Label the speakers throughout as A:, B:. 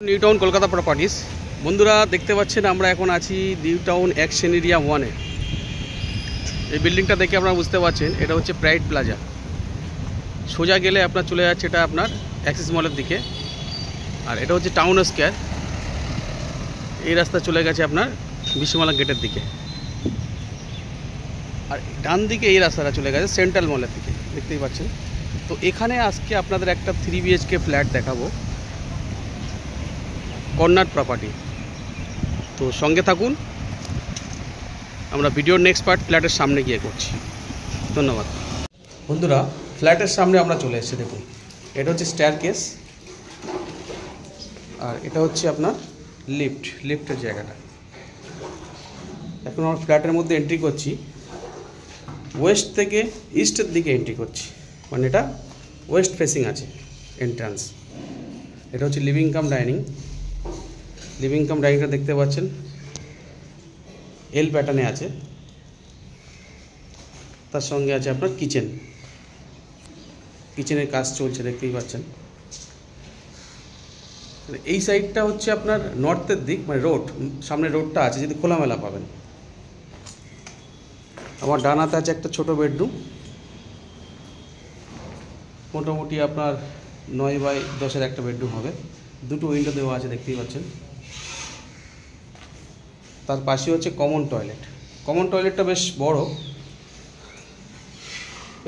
A: New town Kolkata properties বন্ধুরা দেখতে পাচ্ছেন আমরা এখন আছি নিউ টাউন অ্যাকশন এরিয়া 1-এ। এই বিল্ডিংটা দেখে আপনারা বুঝতে পারছেন এটা হচ্ছে প্রাইড প্লাজা। সোজা গেলে আপনার চলে যাচ্ছে এটা আপনার অ্যাক্সিস মলের দিকে, আর এটা হচ্ছে টাউন স্কোয়ার। এই রাস্তা চলে গেছে আপনার বিশ্বমালা গেটের দিকে, আর ডান দিকে এই রাস্তাটা চলে গেছে সেন্ট্রাল মলের দিকে, দেখতেই পাচ্ছেন। তো এখানে আজকে আপনাদের একটা 3 BHK ফ্ল্যাট দেখাবো, কর্নার প্রপার্টি। তো সঙ্গে থাকুন, আমরা ভিডিওর নেক্সট পার্ট ফ্ল্যাটের সামনে গিয়ে করছি। ধন্যবাদ বন্ধুরা। ফ্ল্যাটের সামনে আমরা চলে এসেছি, দেখুন এটা হচ্ছে স্টেয়ারকেস, আর এটা হচ্ছে আপনার লিফটের জায়গাটা। এখন আমরা ফ্ল্যাটের মধ্যে এন্ট্রি করছি, ওয়েস্ট থেকে ইস্টের দিকে এন্ট্রি করছি, মানে এটা ওয়েস্ট ফেসিং আছে এন্ট্রান্স। এটা হচ্ছে লিভিং কাম ডাইনিংটা দেখতে পাচ্ছেন, এল প্যাটার্নে আছে। তার সঙ্গে আছে আপনার কিচেনের কাজ চলছে, দেখতেই পাচ্ছেন। এই সাইডটা হচ্ছে আপনার নর্থের দিক, মানে রোড, সামনে রোডটা আছে, যদি খোলামেলা পাবেন। আমার ডান হাতে আছে একটা ছোট বেডরুম, মোটামুটি আপনার 9x10-এর একটা বেডরুম হবে। দুটো উইন্ডো দেওয়া আছে, দেখতেই পাচ্ছেন। তার পাশে হচ্ছে কমন টয়লেটটা বেশ বড়,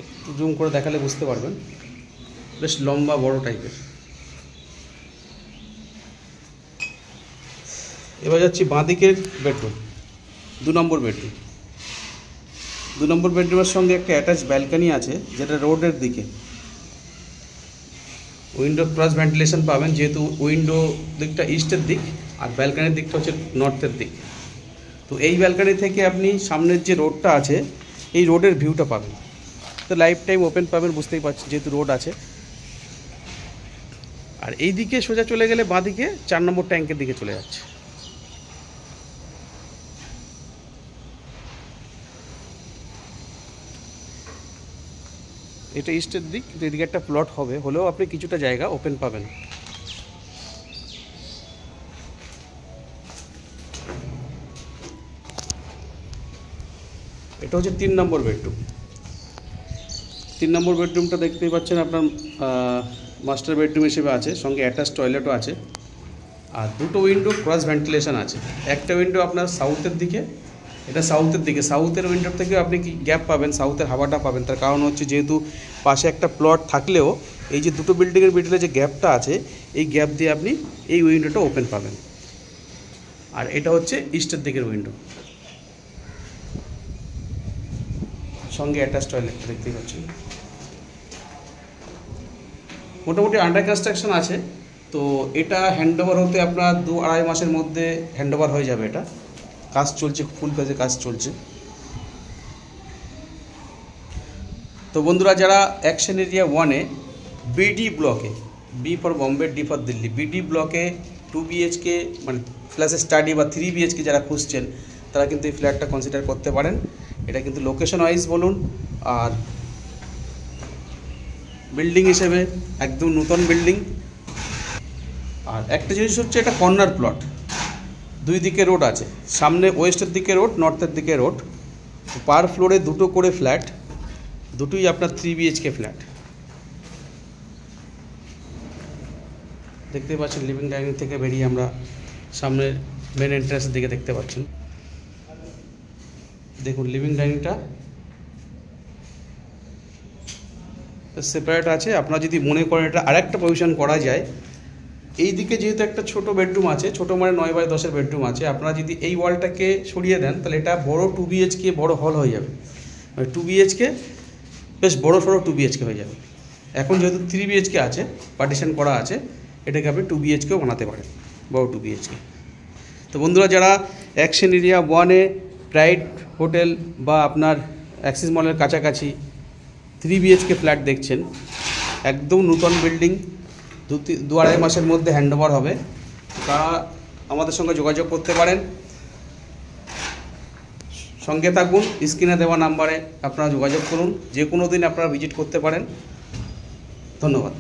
A: একটু জুম করে দেখালে বুঝতে পারবেন, বেশ লম্বা বড় টাইপের। এবার যাচ্ছি বাঁদিকের বেডরুম, 2 নম্বর বেডরুমের সঙ্গে একটা অ্যাটাচ ব্যালকনি আছে, যেটা রোডের দিকে। উইন্ডো ক্রস ভেন্টিলেশন পাবেন, যেহেতু উইন্ডো দিকটা ইস্টের দিক আর ব্যালকনির দিকটা হচ্ছে নর্থের দিক। তো এই ব্যালকনি থেকে আপনি সামনের যে রোডটা আছে, এই রোডের ভিউটা পাবেন। তো লাইফ টাইম ওপেন পাবেন, বুঝতেই পারছেন, যেহেতু রোড আছে। আর এই দিকে সোজা চলে গেলে বাঁদিকে 4 নম্বর ট্যাঙ্কের দিকে চলে যাচ্ছে। এটা ইস্টের দিক, এদিকে একটা প্লট হলেও আপনি কিছুটা জায়গা ওপেন পাবেন। এটা হচ্ছে 3 নম্বর বেডরুমটা দেখতেই পাচ্ছেন আপনার মাস্টার বেডরুম হিসেবে আছে, সঙ্গে অ্যাটাচ টয়লেটও আছে, আর দুটো উইন্ডো ক্রস ভেন্টিলেশন আছে। একটা উইন্ডো আপনার সাউথের দিকে, এটা সাউথের উইন্ডোর থেকে আপনি কি গ্যাপ পাবেন, সাউথের হাওয়াটা পাবেন। তার কারণ হচ্ছে যেহেতু পাশে একটা প্লট থাকলেও এই যে দুটো বিল্ডিংয়ের মিডলে যে গ্যাপটা আছে, এই গ্যাপ দিয়ে আপনি এই উইন্ডোটা ওপেন পাবেন। আর এটা হচ্ছে ইস্টের দিকের উইন্ডো, সঙ্গে অ্যাটাচ টয়লেটটা দেখতেই পাচ্ছেন। মোটামুটি আন্ডার কনস্ট্রাকশন আছে, তো এটা হ্যান্ডওভার হতে আপনার 2-2.5 মাসের মধ্যে হ্যান্ডওভার হয়ে যাবে। এটা কাজ চলছে, ফুল পেজে কাজ চলছে। তো বন্ধুরা, যারা অ্যাকশন এরিয়া 1-এ বিডি ব্লকে, B for Bombay, D for Delhi, BD ব্লকে 2 BHK মানে প্লাস স্টাডি বা 3 BHK যারা খুঁজছেন, তারা কিন্তু এই ফ্ল্যাটটা কনসিডার করতে পারেন। এটা কিন্তু লোকেশন ওয়াইজ বলুন আর বিল্ডিং হিসেবে একদম নতুন বিল্ডিং। আর একটা জিনিস হচ্ছে এটা কর্নার প্লট, 2 দিকে রোড আছে, সামনে ওয়েস্টের দিকে রোড, নর্থের দিকে রোড। পার ফ্লোরে 2টো করে ফ্ল্যাট, দুটোই আপনার 3 BHK ফ্ল্যাট। দেখতে পাচ্ছেন লিভিং ডাইনিং থেকে বেরিয়ে আমরা সামনের মেন এন্ট্রান্সের দিকে দেখতে পাচ্ছেন। দেখুন লিভিং ডাইনিংটা সেপারেট আছে। আপনারা যদি মনে করেন এটা আরেকটা পজিশন করা যায়, এই দিকে যেহেতু একটা ছোট বেডরুম আছে, ছোটো মানে 9x10-এর বেডরুম আছে, আপনারা যদি এই ওয়ালটাকে সরিয়ে দেন, তাহলে এটা বড় 2 BHK বড় হল হয়ে যাবে। 2 BHK বেশ বড় সড়ো 2 BHK হয়ে যাবে। এখন যেহেতু 3 BHK আছে, পার্টিশন করা আছে, এটাকে আপনি 2 BHKও বানাতে পারেন, বড় 2 BHK। তো বন্ধুরা, যারা অ্যাকশন এরিয়া 1-এ প্রাইড হোটেল বা আপনার অ্যাক্সিস মলের কাছাকাছি 3 BHK ফ্ল্যাট দেখছেন, একদম নতুন বিল্ডিং, 2-2.5 মাসের মধ্যে হ্যান্ডওভার হবে, তারা আমাদের সঙ্গে যোগাযোগ করতে পারেন। সঙ্গে থাকুন, স্ক্রিনে দেওয়া নাম্বারে আপনারা যোগাযোগ করুন, যে কোনো দিন আপনারা ভিজিট করতে পারেন। ধন্যবাদ।